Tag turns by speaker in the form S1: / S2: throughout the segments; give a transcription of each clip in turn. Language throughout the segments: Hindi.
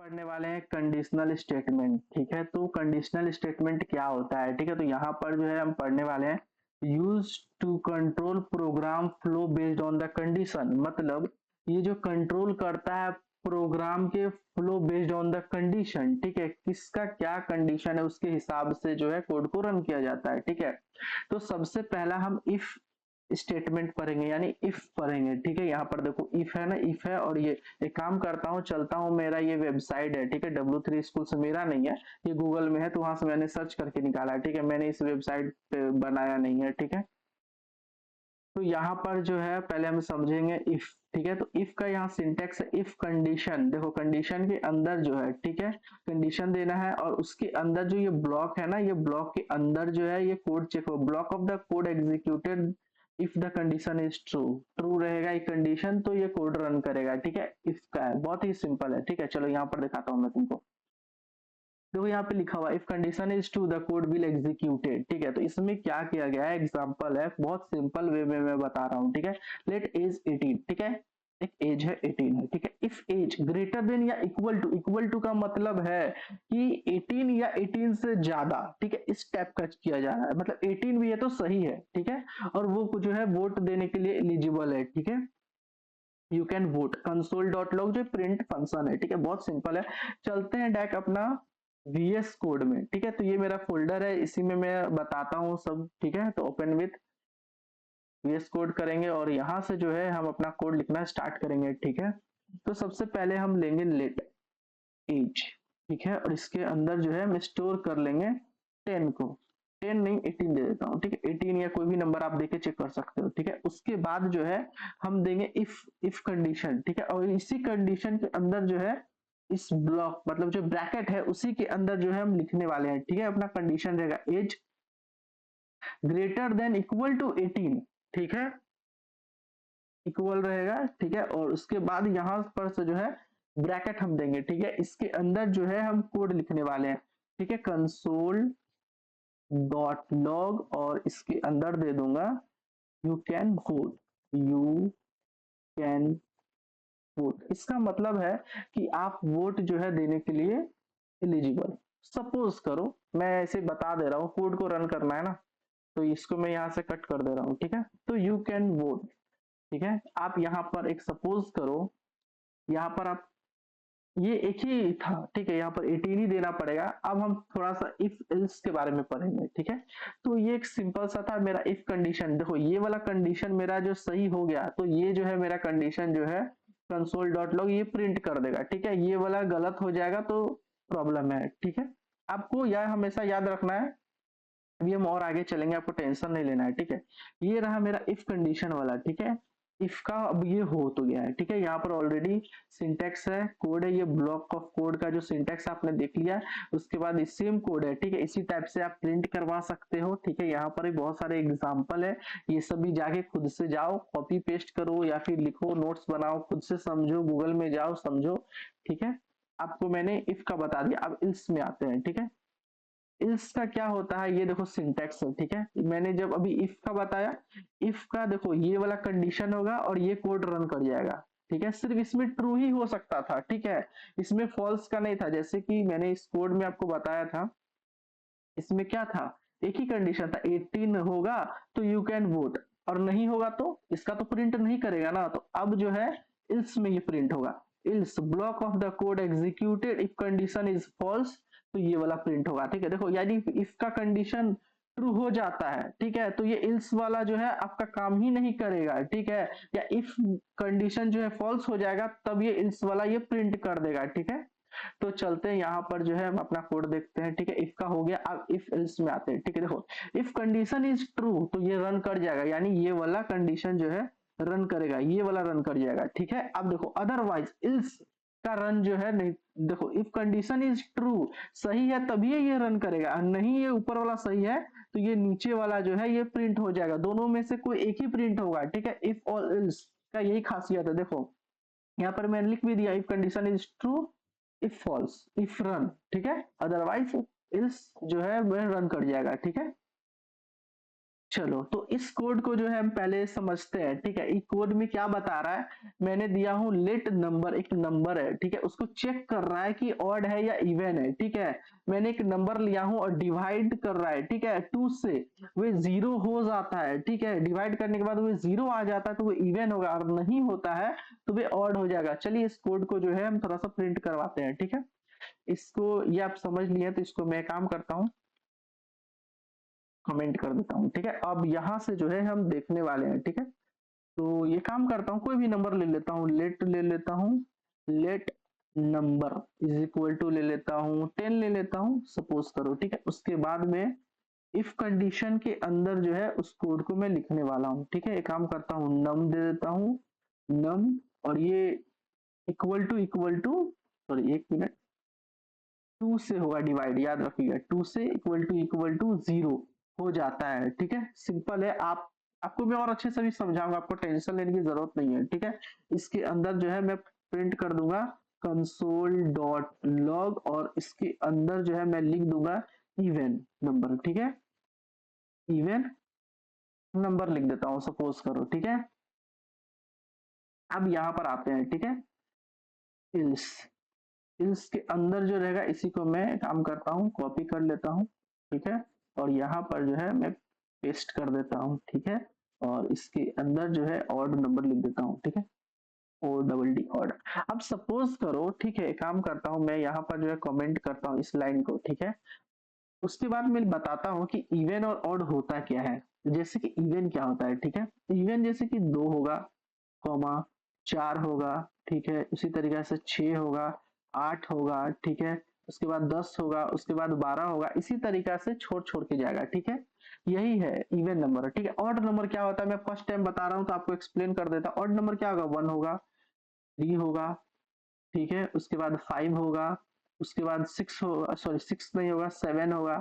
S1: पढ़ने वाले हैं कंडीशनल स्टेटमेंट। ठीक है, तो कंडीशनल स्टेटमेंट क्या होता है? ठीक है, तो यहाँ पर जो है हम पढ़ने वाले हैं use to control program flow based on the condition. मतलब ये जो कंट्रोल करता है प्रोग्राम के flow based on the condition. ठीक है, किसका क्या कंडीशन है उसके हिसाब से जो है कोड को रन किया जाता है। ठीक है, तो सबसे पहला हम इफ स्टेटमेंट पढ़ेंगे यानी इफ पढ़ेंगे। ठीक है, यहाँ पर देखो इफ है ना, इफ है और ये एक काम करता हूँ, चलता हूँ, मेरा ये वेबसाइट है। ठीक है, W3 स्कूल से मेरा नहीं है, ये गूगल में है, तो वहां से मैंने सर्च करके निकाला है। ठीक है, मैंने इस वेबसाइट पे बनाया नहीं है। ठीक है, तो यहाँ पर जो है पहले हम समझेंगे इफ। ठीक है, तो इफ का यहाँ सिंटेक्स है इफ कंडीशन। देखो कंडीशन के अंदर जो है, ठीक है, कंडीशन देना है और उसके अंदर जो ये ब्लॉक है ना, ये ब्लॉक के अंदर जो है ये कोड चेक हो, block of the code executed if the condition is true. True रहेगा ये कंडीशन तो ये कोड रन करेगा। ठीक है, इफ का है, बहुत ही सिंपल है। ठीक है, चलो यहाँ पर दिखाता हूँ मैं तुमको। देखो यहाँ पे लिखा हुआ if condition is true the code will executed. ठीक है, तो इसमें क्या किया गया है, एग्जांपल है, बहुत सिंपल वे में मैं बता रहा हूँ। ठीक है, लेट एज 18। ठीक है, एक एज है 18 है। ठीक है, इफ एज ग्रेटर देन या इक्वल टू का मतलब है कि 18 या 18 से ज्यादा। ठीक है, इस टाइप का किया जा रहा है, मतलब 18 भी है तो सही है। ठीक है, और वो जो है वोट देने के लिए एलिजिबल है। ठीक है, you can vote console dot log जो प्रिंट फंक्शन है। ठीक है, बहुत सिंपल है। चलते हैं डायरेक्ट अपना VS कोड में। ठीक है, तो ये मेरा फोल्डर है, इसी में मैं बताता हूँ सब। ठीक है, तो ओपन विथ VS कोड करेंगे और यहाँ से जो है हम अपना कोड लिखना स्टार्ट करेंगे। ठीक है, तो सबसे पहले हम लेंगे लेट एज। ठीक है, और इसके अंदर जो है हम स्टोर कर लेंगे 10 को, 10 नहीं 18 दे देता हूँ। ठीक है, 18 या कोई भी नंबर आप देके चेक कर सकते हो। ठीक है, उसके बाद जो है हम देंगे इफ कंडीशन। ठीक है, और इसी कंडीशन के अंदर जो है इस ब्लॉक मतलब जो ब्रैकेट है उसी के अंदर जो है हम लिखने वाले हैं। ठीक है, अपना कंडीशन रहेगा age greater than equal to 18। ठीक है, इक्वल रहेगा। ठीक है, और उसके बाद यहाँ पर से जो है ब्रैकेट हम देंगे। ठीक है, इसके अंदर जो है हम कोड लिखने वाले हैं। ठीक है, कंसोल डॉट लॉग और इसके अंदर दे दूंगा you can vote, you can vote. इसका मतलब है कि आप वोट जो है देने के लिए एलिजिबल। सपोज करो मैं ऐसे बता दे रहा हूँ, कोड को रन करना है ना, तो इसको मैं यहाँ से कट कर दे रहा हूँ। ठीक है, तो यू कैन वोट। ठीक है, आप यहाँ पर एक सपोज करो, यहाँ पर आप ये एक ही था। ठीक है, यहाँ पर 18 ही देना पड़ेगा। अब हम थोड़ा सा इफ एल्स के बारे में पढ़ेंगे। ठीक है, तो ये एक सिंपल सा था मेरा इफ कंडीशन। देखो ये वाला कंडीशन मेरा जो सही हो गया तो ये जो है मेरा कंडीशन जो है कंसोल डॉट लॉग ये प्रिंट कर देगा। ठीक है, ये वाला गलत हो जाएगा तो प्रॉब्लम है। ठीक है, आपको यह हमेशा याद रखना है। अभी हम और आगे चलेंगे, आपको टेंशन नहीं लेना है। ठीक है, ये रहा मेरा इफ कंडीशन वाला। ठीक है, इफ का अब ये हो तो गया है। ठीक है, यहाँ पर ऑलरेडी सिंटेक्स है, कोड है, ये ब्लॉक ऑफ कोड का जो सिंटेक्स आपने देख लिया। उसके बाद सेम कोड है। ठीक है, इसी टाइप से आप प्रिंट करवा सकते हो। ठीक है, यहाँ पर भी बहुत सारे एग्जाम्पल है, ये सभी जाके खुद से जाओ कॉपी पेस्ट करो या फिर लिखो, नोट्स बनाओ, खुद से समझो, गूगल में जाओ समझो। ठीक है, आपको मैंने इफ का बता दिया, अब इल्स में आते हैं। ठीक है, इल्स का क्या होता है, ये देखो सिंटेक्स है। ठीक है, मैंने जब अभी इफ का बताया, इफ का देखो ये वाला कंडीशन होगा और ये कोड रन कर जाएगा। ठीक है, सिर्फ इसमें ट्रू ही हो सकता था। ठीक है, इसमें फॉल्स का नहीं था, जैसे कि मैंने इस कोड में आपको बताया था। इसमें क्या था, एक ही कंडीशन था, 18 होगा तो यू कैन वोट, और नहीं होगा तो इसका तो प्रिंट नहीं करेगा ना। तो अब जो है इल्स में ये प्रिंट होगा, else block of the code executed if condition is false, तो ये वाला प्रिंट होगा। ठीक है, देखो यानी इफ का कंडीशन ट्रू हो जाता है। ठीक है, तो ये इल्स वाला जो है आपका काम ही नहीं करेगा। ठीक है, या इफ कंडीशन जो है फॉल्स हो जाएगा तब ये इल्स वाला ये प्रिंट कर देगा। ठीक है, तो चलते हैं यहाँ पर जो है हम अपना कोड देखते हैं। ठीक है, इफ का हो गया, अब इफ एल्स में आते हैं। ठीक है, देखो इफ कंडीशन इज ट्रू तो ये रन कर जाएगा, यानी ये वाला कंडीशन जो है रन करेगा, ये वाला रन कर जाएगा। ठीक है, अब देखो अदरवाइज इल्स का रन जो है नहीं। देखो इफ कंडीशन इज ट्रू सही है तभी ये रन करेगा, नहीं ये ऊपर वाला सही है तो ये नीचे वाला जो है ये प्रिंट हो जाएगा, दोनों में से कोई एक ही प्रिंट होगा। ठीक है, इफ और इल्स का यही खासियत है। देखो यहाँ पर मैंने लिख भी दिया if condition is true, if false, if run. ठीक है, अदरवाइज इल्स जो है वह रन कर जाएगा। ठीक है, चलो तो इस कोड को जो है हम पहले समझते हैं, ठीक है। इस कोड में क्या बता रहा है, मैंने दिया हूँ लेट नंबर, एक नंबर है, ठीक है, उसको चेक कर रहा है कि ऑड है या इवन है, ठीक है। मैंने एक नंबर लिया हूँ और डिवाइड कर रहा है, ठीक है, 2 से, वो जीरो हो जाता है, ठीक है, डिवाइड करने के बाद वो जीरो आ जाता है तो वो इवन होगा, और नहीं होता है तो वो ऑड हो जाएगा। चलिए इस कोड को जो है हम थोड़ा सा प्रिंट करवाते हैं, ठीक है। इसको ये आप समझ लिए तो इसको मैं काम करता हूँ, कमेंट कर देता हूँ, ठीक है। अब यहाँ से जो है हम देखने वाले हैं, ठीक है। तो ये काम करता हूँ, कोई भी नंबर ले लेता हूँ, लेट ले लेता हूँ, let number is equal to ले लेता हूँ 10 ले लेता हूँ, सपोज करो, ठीक है। उसके बाद में इफ कंडीशन के अंदर जो है उस कोड को मैं लिखने वाला हूँ, ठीक है। एक काम करता हूँ, नम दे देता हूँ, नम, और ये इक्वल टू सॉरी एक मिनट, 2 से होगा डिवाइड, याद रखिएगा 2 से इक्वल टू 0 हो जाता है, ठीक है। सिंपल है। आप आपको मैं और अच्छे से भी समझाऊंगा, आपको टेंशन लेने की जरूरत नहीं है, ठीक है। इसके अंदर जो है मैं प्रिंट कर दूंगा कंसोल डॉट लॉग, और इसके अंदर जो है मैं लिख दूंगा इवन नंबर, ठीक है, इवन नंबर लिख देता हूँ, सपोज करो, ठीक है। अब यहाँ पर आते हैं, ठीक है, इल्स, इल्स के अंदर जो रहेगा इसी को मैं काम करता हूँ, कॉपी कर लेता हूँ, ठीक है, और यहाँ पर जो है मैं पेस्ट कर देता हूँ, ठीक है। और इसके अंदर जो है ऑड नंबर लिख देता हूँ, ठीक है, ओ डबल डी ऑड। अब सपोज करो, ठीक है, एक काम करता हूँ मैं यहाँ पर जो है कमेंट करता हूँ इस लाइन को, ठीक है। उसके बाद मैं बताता हूँ कि इवन और ऑड होता क्या है। जैसे कि इवन क्या होता है, ठीक है, इवन जैसे कि 2 होगा, कॉमा 4 होगा, ठीक है, उसी तरीके से 6 होगा, 8 होगा, ठीक है, उसके बाद 10 होगा, उसके बाद 12 होगा, इसी तरीका से छोड़ छोड़ के जाएगा, ठीक है। यही है इवन नंबर, ठीक है। ऑड नंबर क्या होता है, मैं फर्स्ट टाइम बता रहा हूँ तो आपको एक्सप्लेन कर देता हूँ। ऑड नंबर क्या होगा, 1 होगा, 3 होगा, ठीक है, उसके बाद 5 होगा, उसके बाद 6 होगा, सॉरी 6 नहीं होगा, 7 होगा,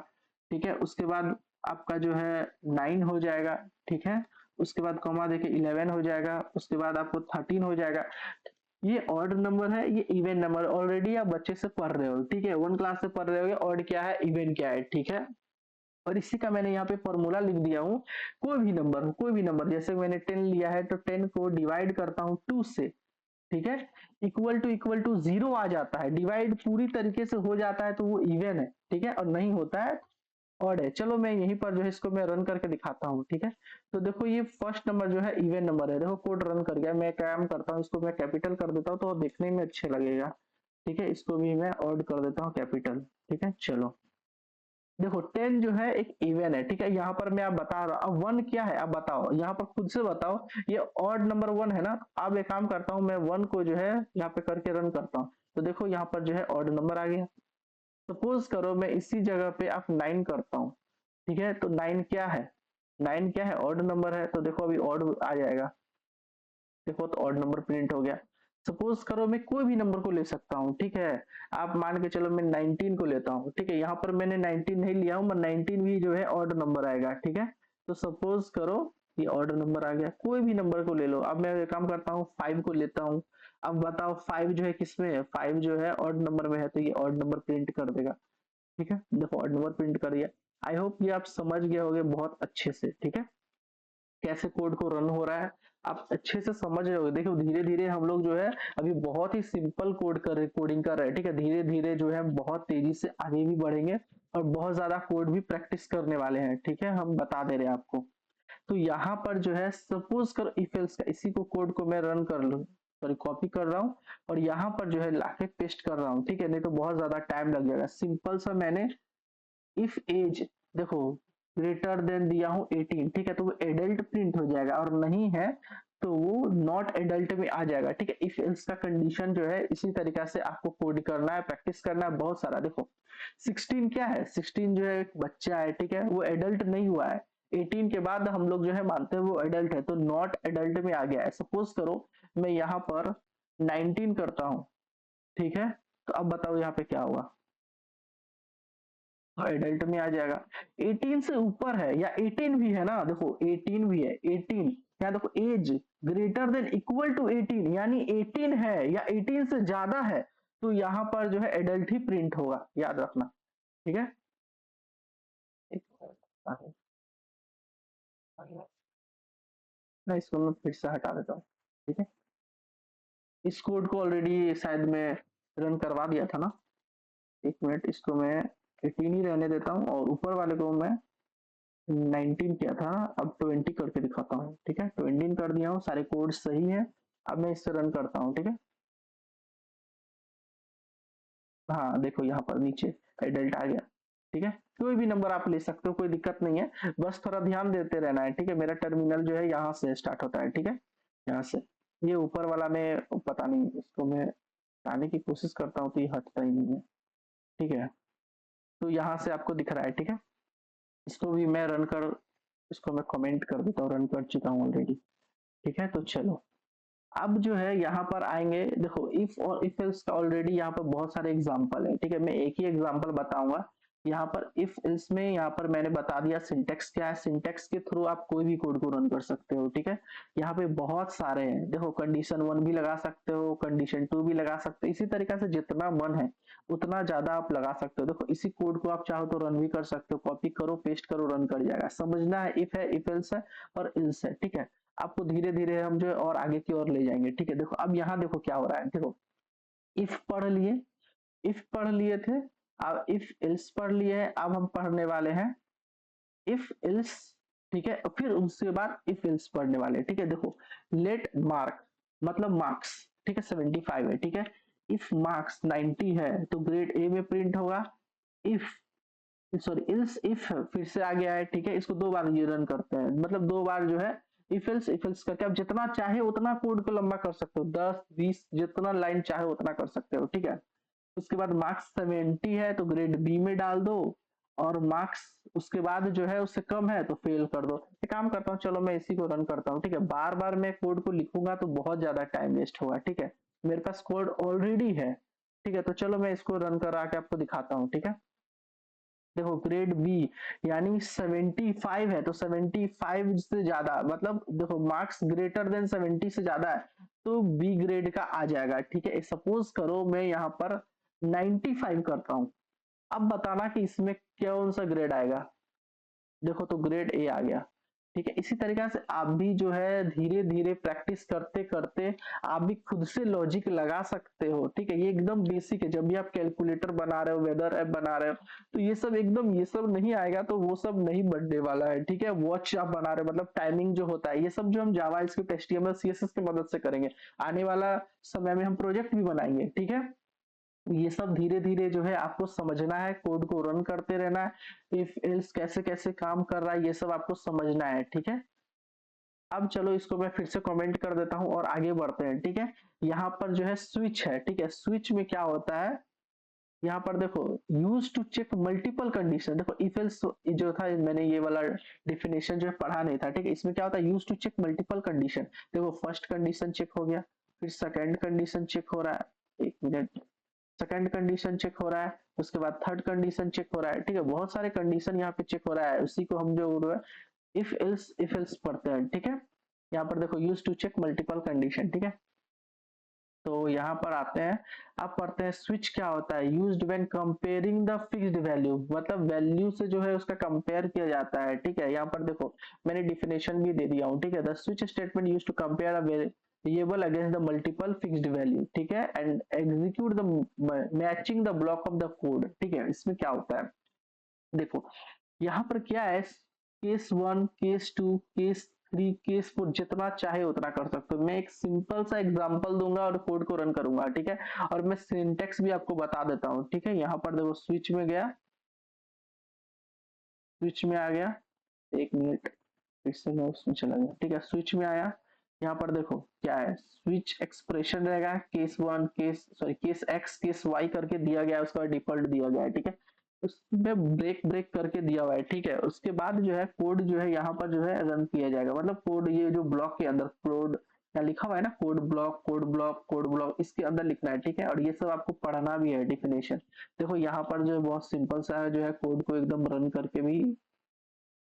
S1: ठीक है, उसके बाद आपका जो है 9 हो जाएगा, ठीक है, उसके बाद कॉमा देके 11 हो जाएगा, उसके बाद आपको 13 हो जाएगा। ये ऑड नंबर है, ये इवन नंबर, ऑलरेडी आप बच्चे से पढ़ रहे हो, ठीक है, 1 क्लास से पढ़ रहे हो ऑड क्या है, इवन क्या है, ठीक है। और इसी का मैंने यहाँ पे फॉर्मूला लिख दिया हूँ। कोई भी नंबर हो, कोई भी नंबर, जैसे मैंने 10 लिया है तो 10 को डिवाइड करता हूँ 2 से, ठीक है, इक्वल टू 0 आ जाता है, डिवाइड पूरी तरीके से हो जाता है तो वो इवन है, ठीक है, और नहीं होता है ऑड है। चलो मैं यहीं पर जो है इसको मैं रन करके दिखाता हूँ, ठीक है। तो देखो ये फर्स्ट नंबर जो है इवन नंबर है, देखो कोड रन कर गया। मैं काम करता हूँ, इसको मैं कैपिटल कर देता हूँ तो देखने में अच्छे लगेगा, ठीक है। इसको भी मैं ऑड कर देता हूँ कैपिटल, ठीक है। चलो देखो 10 जो है एक इवन है, ठीक है, यहाँ पर मैं आप बता रहा हूँ। अब 1 क्या है, अब बताओ, यहाँ पर खुद से बताओ, ये ऑड नंबर 1 है ना। अब एक काम करता हूँ मैं 1 को जो है यहाँ पे करके रन करता हूँ, तो देखो यहाँ पर जो है ऑड नंबर आ गया। सपोज करो मैं इसी जगह पे आप 9 करता हूँ, ठीक है, तो 9 क्या है, 9 क्या है, ऑड नंबर है, तो देखो अभी ऑड आ जाएगा, देखो तो ऑड नंबर प्रिंट हो गया। सपोज करो मैं कोई भी नंबर को ले सकता हूँ, ठीक है, आप मान के चलो मैं 19 को लेता हूँ, ठीक है, यहाँ पर मैंने 19 नहीं लिया हूँ, मैं 19 भी जो है ऑड नंबर आएगा, ठीक है। तो सपोज करो ये ऑर्डर नंबर आ गया, कोई भी नंबर को ले लो। अब मैं काम करता हूँ 5 को लेता हूँ। अब बताओ 5 जो है किसमें है, 5 जो है ऑड नंबर में है, तो ये ऑड नंबर प्रिंट कर देगा, ठीक है। देखो ऑड नंबर प्रिंट कर दिया। आई होप ये आप समझ गए होंगे बहुत अच्छे से, ठीक है, कैसे कोड को रन हो रहा है, आप अच्छे से समझ रहे हो। देखो धीरे धीरे हम लोग जो है अभी बहुत ही सिंपल कोडिंग कर रहे हैं, ठीक है। धीरे धीरे जो है बहुत तेजी से आगे भी बढ़ेंगे और बहुत ज्यादा कोड भी प्रैक्टिस करने वाले हैं, ठीक है, हम बता दे रहे हैं आपको। तो यहाँ पर जो है सपोज करो इफ एल्स का, इसी को कोड को मैं रन कर लूँ, सॉरी कॉपी कर रहा हूँ और यहाँ पर जो है लाके पेस्ट कर रहा हूँ, ठीक है, नहीं तो बहुत ज्यादा टाइम लग जाएगा। सिंपल सा मैंने इफ एज देखो ग्रेटर देन दिया हूँ 18, ठीक है, तो वो एडल्ट प्रिंट हो जाएगा, और नहीं है तो वो नॉट एडल्ट में आ जाएगा, ठीक है। इफ एल्स का कंडीशन जो है इसी तरीका से आपको कोड करना है, प्रैक्टिस करना है बहुत सारा। देखो 16 क्या है, 16 जो है एक बच्चा है, ठीक है, वो एडल्ट नहीं हुआ है। 18 के बाद हम लोग जो है मानते हैं वो एडल्ट है, तो नॉट एडल्ट में आ गया है। सपोज करो मैं यहाँ पर 19 करता हूँ, ठीक है, तो अब बताओ यहाँ पे क्या होगा, एडल्ट में आ जाएगा। 18 से ऊपर है या 18 भी है ना, देखो 18 भी है, 18 या देखो age greater than equal to 18, यानी 18 है या 18 से ज्यादा है, तो यहाँ पर जो है एडल्ट ही प्रिंट होगा, याद रखना, ठीक है। मैं इसको मैं फिर से हटा देता हूँ, ठीक है। इस कोड को ऑलरेडी शायद मैं रन करवा दिया था ना। एक मिनट, इसको मैं 18 ही रहने देता हूँ और ऊपर वाले को मैं 19 किया था, अब 20 करके दिखाता हूँ, ठीक है। 20 कर दिया हूँ, सारे कोड सही है। अब मैं इससे रन करता हूँ, ठीक है। हाँ देखो यहाँ पर नीचे एडल्ट आ गया, ठीक है। कोई भी नंबर आप ले सकते हो, कोई दिक्कत नहीं है, बस थोड़ा ध्यान देते रहना है, ठीक है। मेरा टर्मिनल जो है यहाँ से स्टार्ट होता है, ठीक है, यहाँ से। ये ऊपर वाला में पता नहीं, इसको मैं हटाने की कोशिश करता हूँ तो ये हटता ही नहीं है, ठीक है। तो यहाँ से आपको दिख रहा है, ठीक है। इसको भी मैं रन कर, इसको मैं कमेंट कर देता हूँ, रन कर चुका हूँ ऑलरेडी, ठीक है। तो चलो अब जो है यहाँ पर आएंगे, देखो इफ और इफ एल्स का ऑलरेडी यहाँ पर बहुत सारे एग्जांपल है, ठीक है। मैं एक ही एग्जांपल बताऊंगा। यहाँ पर इफ एल्स में यहाँ पर मैंने बता दिया सिंटेक्स क्या है, सिंटेक्स के थ्रू आप कोई भी कोड को रन कर सकते हो, ठीक है। यहाँ पे बहुत सारे हैं, देखो कंडीशन 1 भी लगा सकते हो, कंडीशन 2 भी लगा सकते हो, इसी तरीके से जितना मन है उतना ज्यादा आप लगा सकते हो। देखो इसी कोड को आप चाहो तो रन भी कर सकते हो, कॉपी करो पेस्ट करो रन कर जाएगा। समझना है, इफ है, इफ एल्स है और एल्स है, ठीक है। आपको धीरे धीरे हम जो है और आगे की ओर ले जाएंगे, ठीक है। देखो अब यहाँ देखो क्या हो रहा है, देखो इफ पढ़ लिए, इफ पढ़ लिए थे, अब इफ एल्स पढ़ लिए है, अब हम पढ़ने वाले हैं इफ एल्स, ठीक है। और फिर उसके बाद इफ एल्स पढ़ने वाले, ठीक है। देखो लेट मार्क मतलब मार्क्स, ठीक है, 75 है, ठीक है। इफ मार्क्स 90 है तो ग्रेड ए में प्रिंट होगा। इफ, सॉरी इल्स इफ फिर से आ गया है, ठीक है। इसको दो बार ये रन करते हैं, मतलब दो बार जो है इफ एल्स करके आप जितना चाहे उतना कोड को लंबा कर सकते हो, 10 20 जितना लाइन चाहे उतना कर सकते हो, ठीक है। उसके बाद मार्क्स 70 है तो ग्रेड बी में डाल दो, और मार्क्स उसके बाद जो है उससे कम है तो फेल कर दो। एक काम करता हूँ, चलो मैं इसी को रन करता हूँ, ठीक है। बार बार मैं कोड को लिखूंगा तो बहुत ज्यादा टाइम वेस्ट होगा, ठीक है। मेरे पास कोड ऑलरेडी है, ठीक है। तो चलो मैं इसको रन करा के आपको दिखाता हूँ, ठीक है। देखो ग्रेड बी यानी 75 है तो 75 से ज्यादा, मतलब देखो मार्क्स ग्रेटर देन 70 से ज्यादा है तो बी ग्रेड का आ जाएगा, ठीक है। सपोज करो मैं यहाँ पर 95 करता हूँ, अब बताना कि इसमें कौन सा ग्रेड आएगा। देखो तो ग्रेड ए आ गया, ठीक है। इसी तरीके से आप भी जो है धीरे धीरे प्रैक्टिस करते करते आप भी खुद से लॉजिक लगा सकते हो, ठीक है। ये एकदम बेसिक है, जब भी आप कैलकुलेटर बना रहे हो, वेदर ऐप बना रहे हो, तो ये सब एकदम, ये सब नहीं आएगा तो वो सब नहीं बनने वाला है, ठीक है। वॉच आप बना रहे हो, मतलब टाइमिंग जो होता है, ये सब जो हम जावास्क्रिप्ट एचटीएमएल सीएसएस की मदद से करेंगे। आने वाला समय में हम प्रोजेक्ट भी बनाएंगे, ठीक है। ये सब धीरे धीरे जो है आपको समझना है, कोड को रन करते रहना है, इफ एल्स कैसे कैसे काम कर रहा है ये सब आपको समझना है, ठीक है। अब चलो इसको मैं फिर से कमेंट कर देता हूं और आगे बढ़ते हैं, ठीक है। यहाँ पर जो है स्विच है, ठीक है। स्विच में क्या होता है, यहाँ पर देखो use to check multiple condition, देखो इफ एल्स जो था, मैंने ये वाला डिफिनेशन जो है पढ़ा नहीं था, ठीक है। इसमें क्या होता है, use to check multiple condition. देखो फर्स्ट कंडीशन चेक हो गया, फिर सेकंड कंडीशन चेक हो रहा है, एक मिनट, सेकंड कंडीशन चेक हो रहा है, उसके बाद थर्ड कंडीशन चेक हो रहा है, ठीक है। बहुत सारे कंडीशन यहाँ पे चेक हो रहा है, उसी को हम जो इफ एल्स पढ़ते हैं, ठीक है। यहाँ पर देखो use to check multiple condition, ठीक है। तो यहाँ पर आते हैं, अब पढ़ते हैं स्विच क्या होता है। Used when comparing the fixed value, मतलब वैल्यू से जो है उसका कंपेयर किया जाता है, ठीक है। यहाँ पर देखो मैंने डिफिनेशन भी दे दिया हूँ, ठीक है। The switch statement used to compare a variable against the multiple fixed value, ठीक है, and execute the matching the block of the code, ठीक है। इसमें क्या होता है, देखो यहाँ पर क्या है, केस 1 केस 2 केस 3 केस 4 जितना चाहे उतना कर सकते हो। मैं एक सिंपल सा एग्जांपल दूंगा और कोड को रन करूंगा, ठीक है। और मैं सिंटेक्स भी आपको बता देता हूँ, ठीक है। यहाँ पर देखो स्विच में गया, स्विच में आ गया, एक मिनट, फिर से मैं उसमें चला गया, ठीक है। स्विच में आया, यहाँ पर देखो क्या है, स्विच एक्सप्रेशन रहेगा, case 1 case sorry case X case Y करके दिया गया है, उसका डिफॉल्ट दिया गया है, ठीक है। उसमें ब्रेक ब्रेक करके दिया हुआ है, ठीक है। उसके बाद जो है कोड जो है यहाँ पर जो है रन किया जाएगा, मतलब कोड ये जो ब्लॉक के अंदर कोड क्या लिखा हुआ है ना, code block code block code block, इसके अंदर लिखना है, ठीक है। और ये सब आपको पढ़ना भी है डिफिनेशन। देखो यहाँ पर जो है बहुत सिंपल सा है, जो है कोड को एकदम रन करके भी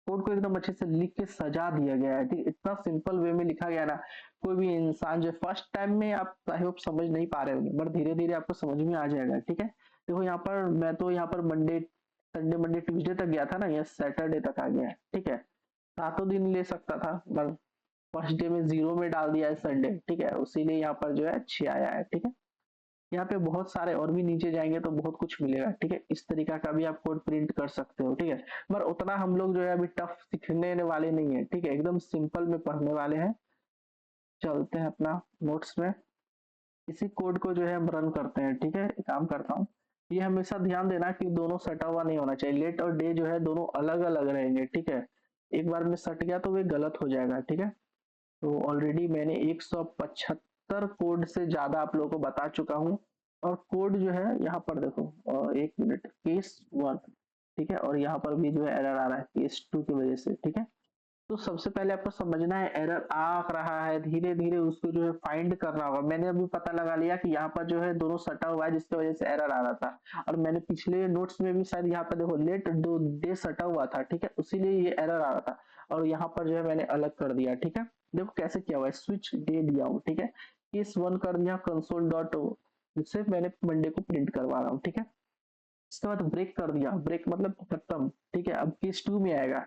S1: कोड को एकदम अच्छे से लिख के सजा दिया गया है, ठीक। इतना सिंपल वे में लिखा गया ना, कोई भी इंसान जो फर्स्ट टाइम में आप आई होप समझ नहीं पा रहे होंगे, बट धीरे धीरे आपको समझ में आ जाएगा, ठीक है। देखो यहाँ पर मैं तो यहाँ पर मंडे संडे मंडे ट्यूसडे तक गया था ना, ये सैटरडे तक आ गया है, ठीक है। सातों दिन ले सकता था, पर फर्स्ट डे में जीरो में डाल दिया है संडे, ठीक है, उसीलिए यहाँ पर जो है 6 आया है, ठीक है। यहाँ पे बहुत सारे और भी नीचे जाएंगे तो बहुत कुछ मिलेगा, ठीक है, इस तरीका का भी आप कोड प्रिंट कर सकते हो, ठीक है। पर उतना हम लोग जो है अभी टफ सीखने वाले नहीं है, ठीक है, एकदम सिंपल में पढ़ने वाले हैं। चलते हैं अपना नोट्स में, इसी कोड को जो है हम रन करते हैं, ठीक है। एक काम करता हूँ, ये हमेशा ध्यान देना कि दोनों सटा हुआ नहीं होना चाहिए, लेट और डे जो है दोनों अलग अलग रहेंगे, ठीक है। एक बार में सट गया तो वे गलत हो जाएगा, ठीक है। तो ऑलरेडी मैंने 175 कोड से ज्यादा आप लोगों को बता चुका हूँ। और कोड जो है यहाँ पर देखो, एक मिनट, केस 1, ठीक है, और यहाँ पर भी जो है एरर आ रहा है केस 2 की वजह से, ठीक है। तो सबसे पहले आपको समझना है एरर आ रहा है, धीरे धीरे उसको जो है फाइंड करना होगा। मैंने अभी पता लगा लिया कि यहाँ पर जो है दोनों सटा हुआ है जिसकी वजह से एरर आ रहा था, और मैंने पिछले नोट्स में भी शायद यहाँ पर देखो लेट दो डे सटा हुआ था, ठीक है, इसीलिए ये एरर आ रहा था। और यहाँ पर जो है मैंने अलग कर दिया, ठीक है। देखो कैसे किया हुआ है, स्विच डे दिया हूँ, ठीक है, केस 1 कर दिया कंसोल डॉट, जिससे मैंने मंडे को प्रिंट करवा रहा हूँ, ठीक है। इसके बाद ब्रेक कर दिया, ब्रेक मतलब खत्म, ठीक है। अब केस 2 में आएगा,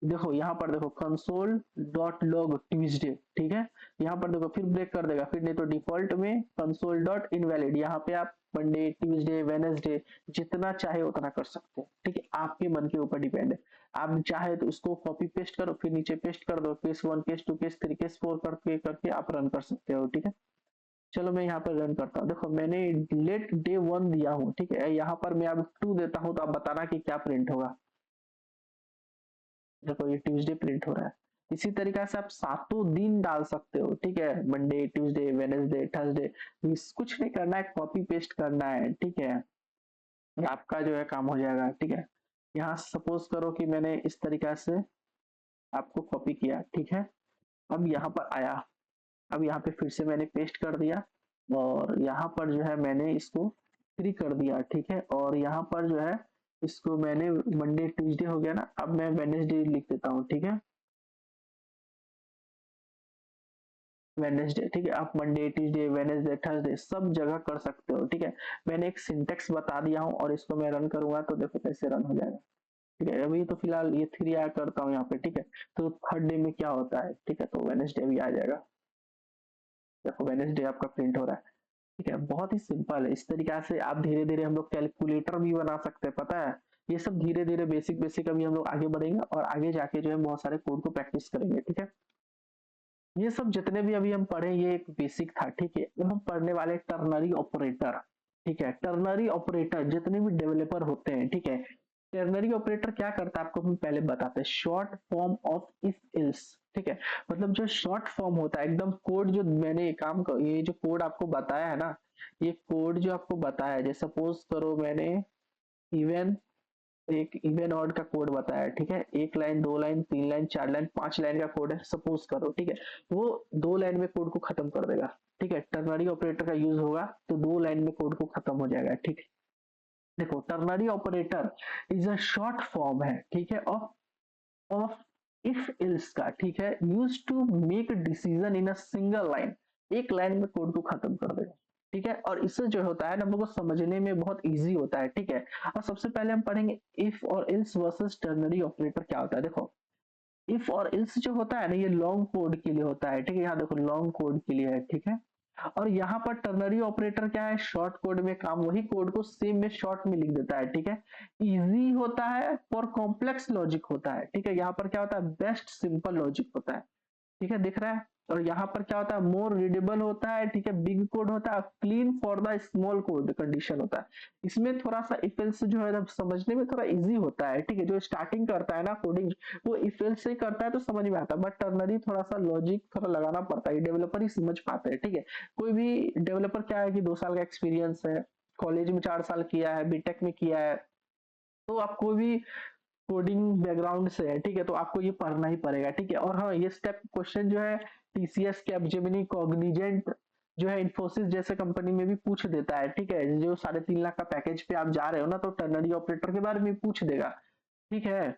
S1: देखो यहाँ पर देखो कंसोल डॉट लॉग ट्यूजडे, ठीक है। यहाँ पर देखो फिर ब्रेक कर देगा, फिर नहीं तो डिफॉल्ट में कंसोल डॉट इनवैलिड, यहाँ पे आप मंडे ट्यूजडे वेनेसडे जितना चाहे उतना कर सकते हैं, ठीक है, आपके मन के ऊपर डिपेंड है। आप चाहे तो उसको कॉपी पेस्ट करो, फिर नीचे पेस्ट कर दो, केस 1 केस 2 केस 3 केस 4 करके करके आप रन कर सकते हो, ठीक है। चलो मैं यहाँ पर रन करता हूँ, देखो मैंने लेट डे 1 दिया हूँ, ठीक है। यहाँ पर मैं अब 2 देता हूँ, तो आप बताना कि क्या प्रिंट होगा। देखो ये ट्यूसडे प्रिंट हो रहा है। इसी तरीके से आप सातों दिन डाल सकते हो, ठीक है, मंडे ट्यूसडे वेनेसडे थर्सडे, कुछ नहीं करना है, कॉपी पेस्ट करना है, ठीक है, आपका जो है काम हो जाएगा, ठीक है। यहाँ सपोज करो कि मैंने इस तरीका से आपको कॉपी किया, ठीक है। अब यहाँ पर आया, अब यहाँ पे फिर से मैंने पेस्ट कर दिया, और यहाँ पर जो है मैंने इसको फ्री कर दिया, ठीक है। और यहाँ पर जो है इसको मैंने मंडे ट्यूसडे हो गया ना, अब मैं वेनेसडे लिख देता हूँ, ठीक है, वेनेसडे, ठीक है। आप मंडे ट्यूसडे वेनेसडे थर्सडे सब जगह कर सकते हो, ठीक है। मैंने एक सिंटेक्स बता दिया हूँ, और इसको मैं रन करूंगा तो देखो कैसे रन हो जाएगा, ठीक है। अभी तो फिलहाल ये 3 ऐड करता हूँ यहाँ पे, ठीक है। तो थर्ड डे में क्या होता है, ठीक है, तो वेनेसडे भी आ जाएगा, देखो वेनेसडे आपका प्रिंट हो रहा है, ठीक है। बहुत ही सिंपल है, इस तरीके से आप धीरे धीरे, हम लोग कैलकुलेटर भी बना सकते हैं, पता है। ये सब धीरे धीरे बेसिक बेसिक अभी हम लोग आगे बढ़ेंगे, और आगे जाके जो है बहुत सारे कोड को प्रैक्टिस करेंगे, ठीक है। ये सब जितने भी अभी हम पढ़े ये एक बेसिक था, ठीक है। अब हम पढ़ने वाले टर्नरी ऑपरेटर, ठीक है। टर्नरी ऑपरेटर जितने भी डेवलपर होते हैं, ठीक है, टर्नरी ऑपरेटर क्या करता है आपको हम पहले बताते हैं, short form of if else, ठीक है। मतलब जो शॉर्ट फॉर्म होता है एकदम कोड, जो मैंने ये जो कोड आपको बताया है ना, ये कोड जो आपको बताया है, जैसे सपोज करो मैंने इवन एक इवन ऑड का कोड बताया है, ठीक है, एक लाइन, दो लाइन, तीन लाइन, चार लाइन, पांच लाइन का कोड है, सपोज करो, ठीक है। वो 2 लाइन में कोड को खत्म कर देगा, ठीक है। टर्नरी ऑपरेटर का यूज होगा तो 2 लाइन में कोड को खत्म हो जाएगा, ठीक है। देखो ternary operator is a short form है, ठीक है, ऑफ ऑफ इफ एल्स का, ठीक है, use to make decision in a single line, एक लाइन में कोड को खत्म कर देगा, ठीक है। और इससे जो होता है ना, हम लोग को समझने में बहुत इजी होता है, ठीक है। और सबसे पहले हम पढ़ेंगे इफ और एल्स वर्सेस टर्नरी ऑपरेटर क्या होता है। देखो इफ और एल्स जो होता है ना, ये लॉन्ग कोड के लिए होता है, ठीक है, यहाँ देखो लॉन्ग कोड के लिए है, ठीक है। और यहाँ पर टर्नरी ऑपरेटर क्या है, शॉर्ट कोड में काम, वही कोड को सेम में शॉर्ट में लिख देता है, ठीक है। इजी होता है और कॉम्प्लेक्स लॉजिक होता है, ठीक है। यहाँ पर क्या होता है, बेस्ट सिंपल लॉजिक होता है, ठीक है, दिख रहा है। और यहाँ पर क्या होता है, मोर रीडेबल होता है, ठीक है, बिग कोड होता है, clean for the small code condition होता है। इसमें थोड़ा सा इफ एल्स जो है समझने में थोड़ा इजी होता है, ठीक है। जो स्टार्टिंग करता है ना कोडिंग, वो इफ एल्स से करता है तो समझ में आता है, बट टर्नरी थोड़ा सा लॉजिक थोड़ा लगाना पड़ता है, डेवलपर ही समझ पाते हैं, ठीक है। कोई भी डेवलपर क्या है कि 2 साल का एक्सपीरियंस है, कॉलेज में 4 साल किया है, बीटेक में किया है, तो आप कोई भी कोडिंग बैकग्राउंड से है, ठीक है, तो आपको ये पढ़ना ही पड़ेगा, ठीक है। और हाँ, ये स्टेप क्वेश्चन जो है टीसीएस, कैपजेमिनी, कॉग्निजेंट जो है, इन्फोसिस जैसे कंपनी में भी पूछ देता है, ठीक है। जो 3.5 लाख का पैकेज पे आप जा रहे हो ना, तो टर्नरी ऑपरेटर के बारे में पूछ देगा, ठीक है।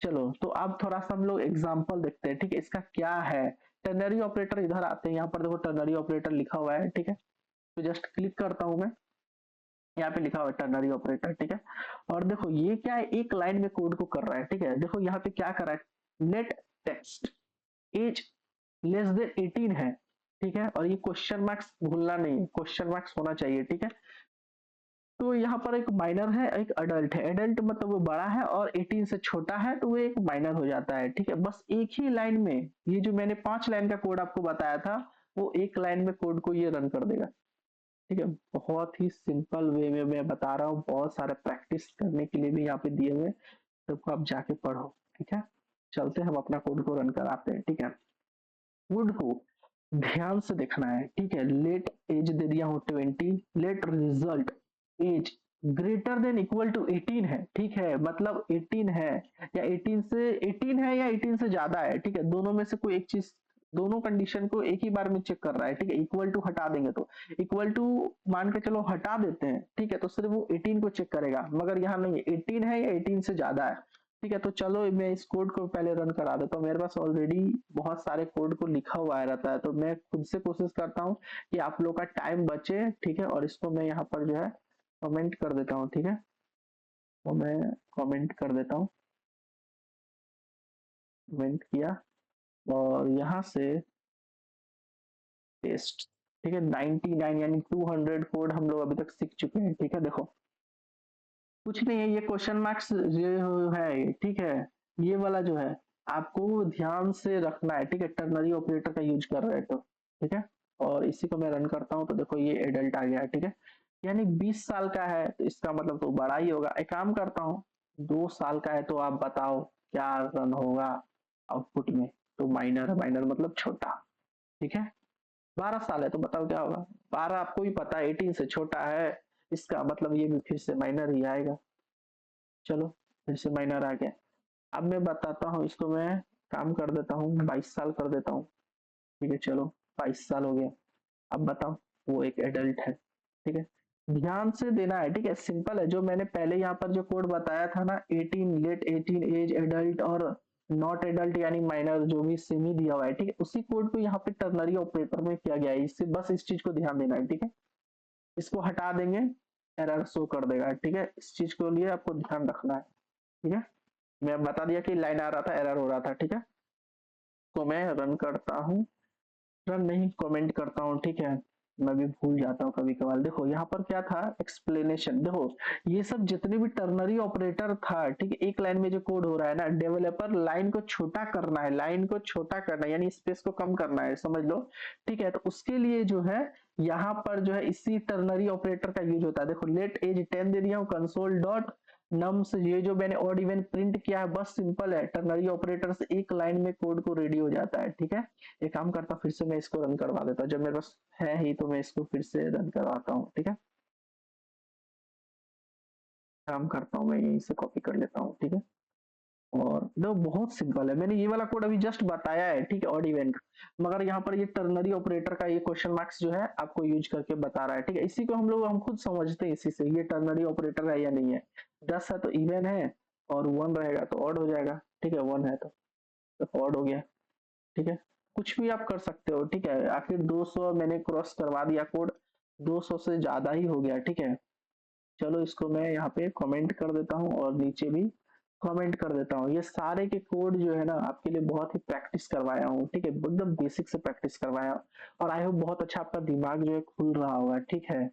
S1: चलो तो अब थोड़ा सा हम लोग एग्जाम्पल देखते हैं, ठीक है, इसका क्या है। टर्नरी ऑपरेटर इधर आते हैं, यहाँ पर देखो टर्नरी ऑपरेटर लिखा हुआ है, ठीक है। तो जस्ट क्लिक करता हूं मैं, यहाँ पे लिखा हुआ है टर्नरी ऑपरेटर, ठीक है। और देखो ये क्या है, एक लाइन में कोड को कर रहा है, ठीक है। देखो यहाँ पे क्या कर रहा है, let text age less than 18 है, ठीक है, और ये क्वेश्चन मार्क्स भूलना नहीं है, क्वेश्चन मार्क्स होना चाहिए, ठीक है। तो यहाँ पर एक माइनर है, एक अडल्ट है। एडल्ट मतलब वो बड़ा है और 18 से छोटा है तो वो एक माइनर हो जाता है, ठीक है। बस एक ही लाइन में, ये जो मैंने 5 लाइन का कोड आपको बताया था, वो एक लाइन में कोड को ये रन कर देगा, ठीक है। बहुत ही सिंपल वे में मैं बता रहा हूँ, बहुत सारे प्रैक्टिस करने के लिए भी यहाँ पे दिए हुए, सबको आप जाके पढ़ो, ठीक है। चलते हैं, हम अपना कोड को रन कराते हैं, ठीक है। कोड को ध्यान से देखना है, ठीक है। लेट एज दे दिया हूँ 20, let result age greater than equal to 18 है, ठीक है, मतलब 18 है या 18 से 18 है या 18 से ज्यादा है, ठीक है। दोनों में से कोई एक चीज, दोनों कंडीशन को एक ही बार में चेक कर रहा है, ठीक है। इक्वल टू हटा देंगे तो इक्वल टू मान के चलो हटा देते हैं, ठीक है, तो सिर्फ वो 18 को चेक करेगा, मगर यहाँ नहीं, 18 है या 18 से ज्यादा है, ठीक है। तो चलो मैं इस कोड को पहले रन करा देता हूँ, मेरे पास ऑलरेडी बहुत सारे कोड को लिखा हुआ है रहता है, तो मैं खुद से कोशिश करता हूँ कि आप लोग का टाइम बचे, ठीक है। और इसको मैं यहाँ पर जो है कमेंट कर देता हूँ, ठीक है। तो मैं कमेंट कर देता हूँ, कमेंट किया और यहाँ से पेस्ट, ठीक है। 99 यानी 200 कोड हम लोग अभी तक सीख चुके हैं, ठीक है। देखो कुछ नहीं है, ये क्वेश्चन मार्क्स जो है, ठीक है, ये वाला जो है आपको ध्यान से रखना है, ठीक है। टर्नरी ऑपरेटर का यूज कर रहे हैं तो, ठीक है। और इसी को मैं रन करता हूँ तो देखो ये एडल्ट आ गया है, ठीक है। यानी 20 साल का है तो इसका मतलब तो बड़ा ही होगा। एक काम करता हूँ, 2 साल का है तो आप बताओ क्या रन होगा आउटपुट में। तो माइनर है, माइनर मतलब छोटा, ठीक है। 12 साल है तो बताओ क्या होगा। 12 आपको भी पता है 18 से छोटा है, इसका मतलब ये भी फिर से माइनर ही आएगा। चलो फिर से माइनर आ गया। अब मैं बताता हूँ इसको, मैं काम कर देता हूँ, 22 साल कर देता हूँ, ठीक है। चलो 22 साल हो गया। अब बताओ, वो एक एडल्ट है, ठीक है। ध्यान से देना है, ठीक है, सिंपल है। जो मैंने पहले यहाँ पर जो कोड बताया था ना, 18 लेट 18 एज एडल्ट और नॉट एडल्ट यानी माइनर, जो भी सेमी दिया हुआ है, ठीक है, उसी कोड को यहाँ पे टर्नरी ऑपरेटर में किया गया है। इससे बस इस चीज को ध्यान देना है, ठीक है। इसको हटा देंगे, एरर शो कर देगा, ठीक है। इस चीज को लिए आपको ध्यान रखना है, ठीक है। मैं बता दिया कि लाइन आ रहा था, एरर हो रहा था, ठीक है। तो मैं रन करता हूँ, रन नहीं कमेंट करता हूँ, ठीक है। मैं भी भूल जाता हूँ कभी कभार। देखो यहाँ पर क्या था, एक्सप्लेनेशन। देखो ये सब जितने भी टर्नरी ऑपरेटर था, ठीक है, एक लाइन में जो कोड हो रहा है ना, डेवलपर लाइन को छोटा करना है, लाइन को छोटा करना है यानी स्पेस को कम करना है, समझ लो, ठीक है। तो उसके लिए जो है यहाँ पर जो है इसी टर्नरी ऑपरेटर का यूज होता है। देखो लेट एज 10 दे दिया हूँ, कंसोल डॉट नम्स, ये जो मैंने ऑड इवन प्रिंट किया है, बस सिंपल है, टर्नरी ऑपरेटर से एक लाइन में कोड को रेडी हो जाता है, ठीक है। एक काम करता हूँ, फिर से मैं इसको रन करवा देता हूँ, जब मेरे पास है ही तो मैं इसको फिर से रन करवाता हूँ, ठीक है। काम करता हूँ, मैं यहीं से कॉपी कर लेता हूँ, ठीक है। और देखो बहुत सिंपल है, मैंने ये वाला कोड अभी जस्ट बताया है, ठीक है, ऑड इवन, मगर यहाँ पर ये टर्नरी ऑपरेटर का ये क्वेश्चन मार्क्स जो है आपको यूज करके बता रहा है, ठीक है। इसी को हम खुद समझते हैं इसी से, ये टर्नरी ऑपरेटर है या नहीं है। 10 है तो इवन है, और 1 रहेगा तो ऑड हो जाएगा, ठीक है। 1 है तो ऑड हो गया, ठीक है। कुछ भी आप कर सकते हो, ठीक है। आखिर 200 मैंने क्रॉस करवा दिया कोड, 200 से ज्यादा ही हो गया, ठीक है। चलो इसको मैं यहाँ पे कमेंट कर देता हूँ और नीचे भी कमेंट कर देता हूँ। ये सारे के कोड जो है ना आपके लिए बहुत ही प्रैक्टिस करवाया हूँ, ठीक है, एकदम बेसिक से प्रैक्टिस करवाया। और आई होप बहुत अच्छा आपका दिमाग जो है खुल रहा होगा, ठीक है।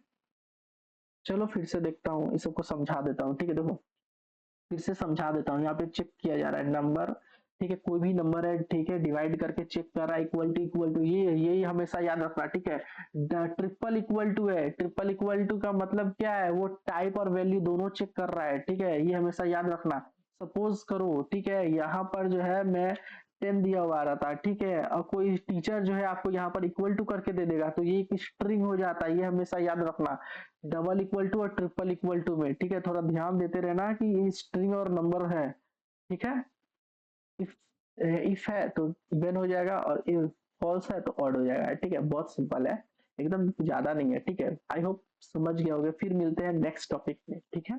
S1: चलो फिर से देखता हूँ, इस सबको समझा देता हूँ, ठीक है। देखो फिर से समझा देता हूँ, यहाँ पे चेक किया जा रहा है नंबर, ठीक है, कोई भी नंबर है, ठीक है, डिवाइड करके चेक कर रहा है, इक्वल टू ये, यही हमेशा याद रखना, ठीक है। ट्रिपल इक्वल टू है, ट्रिपल इक्वल टू का मतलब क्या है, वो टाइप और वैल्यू दोनों चेक कर रहा है, ठीक है, ये हमेशा याद रखना। सपोज करो, ठीक है, यहाँ पर जो है मैं 10 दिया हुआ रहा था, ठीक है, और कोई टीचर जो है आपको यहाँ पर इक्वल टू करके दे देगा तो ये एक स्ट्रिंग हो जाता है, ये हमेशा याद रखना। डबल इक्वल टू और ट्रिपल इक्वल टू में, ठीक है, थोड़ा ध्यान देते रहना कि ये स्ट्रिंग और नंबर है, ठीक है। इफ इफ है तो इवन हो जाएगा और इफ फॉल्स है तो ऑड हो जाएगा, ठीक है। बहुत सिंपल है, एकदम ज्यादा नहीं है, ठीक है। आई होप समझ गए होगे। फिर मिलते हैं नेक्स्ट टॉपिक में, ठीक है।